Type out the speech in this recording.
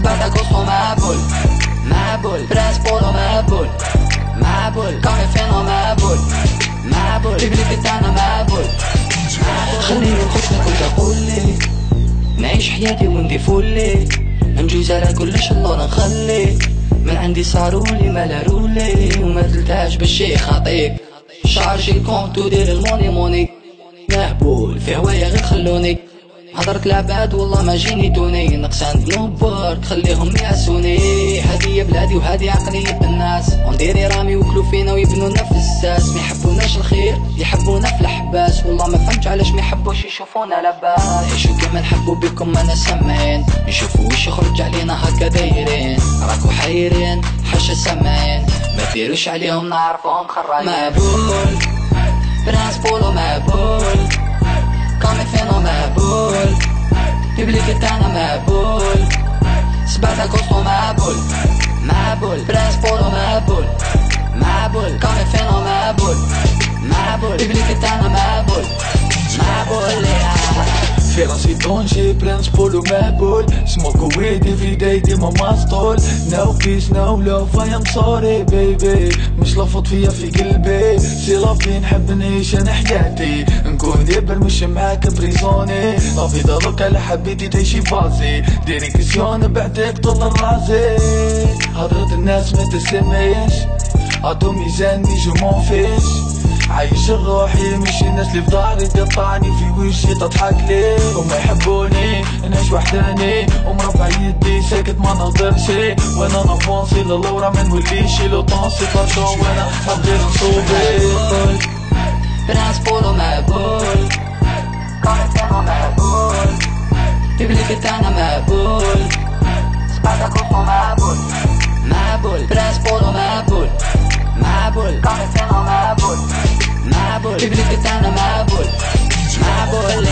سبعتا كوستو مابول مابول براس بولو مابول مابول كوني فينو مابول مابول البليك تاعنا مابول خليني نخشلك وتقولي نعيش حياتي وندي فولي نجوز على كلش الله نخلي من عندي صارولي ملارولي وما تلتاش بالشي خاطيك شارجي الكونت ودير الموني موني مهبول في هوايا غير خلوني هضرت العباد والله ما جيني دوني نقصان ذنوبر تخليهم يعسوني هادي بلادي وهادي عقلية الناس ونديري رامي وكلو فينا ويبنونا في الساس ما يحبوناش الخير يحبونا في الحباس والله ما فهمتش علاش ما يحبوش يشوفونا لاباس عيشو كيما نحبو بكم انا سامعين نشوفو وش يخرج علينا هكا دايرين راكو حايرين حاشا سامعين ما ديروش عليهم نعرفوهم خرايين مابول براس بولو مابول كامي فينو مابول البليك تاعنا مابول سبعتا كوستو مابول مابول براس بولو مابول مابول كامي فينو مابول مابول البليك تاعنا مابول مابول في راسي دونجي برنس بولو مابول smoke weed every day ديما مسطول no peace no love I am sorry baby مش لفظ فيا في قلبي سي لافي نحب نعيش انا حياتي نكون ديبر مش معاك بريزوني لافي ضلك على حبيتي تعيشي بازي ديري كسيون بعدك طول الرازي هضرة الناس ما تسمعيش عطو ميزاني جو مون فيش عايش روحي مش الناس اللي في ظهري تقطعني في وشي تضحك لي وما يحبوني نعيش وحداني ومربع يدي ساكت ما نهضرش وانا نفونسي للورا ما نوليش لو طونسي فرشو وانا نقدر نصوبي براس بولو مابول كوني فينو مابول البليك تاعنا مابول سبعتا كوستو مابول مابول براس بولو مابول مابول كوني فينو مابول مابول البليك تاعنا مابول مابول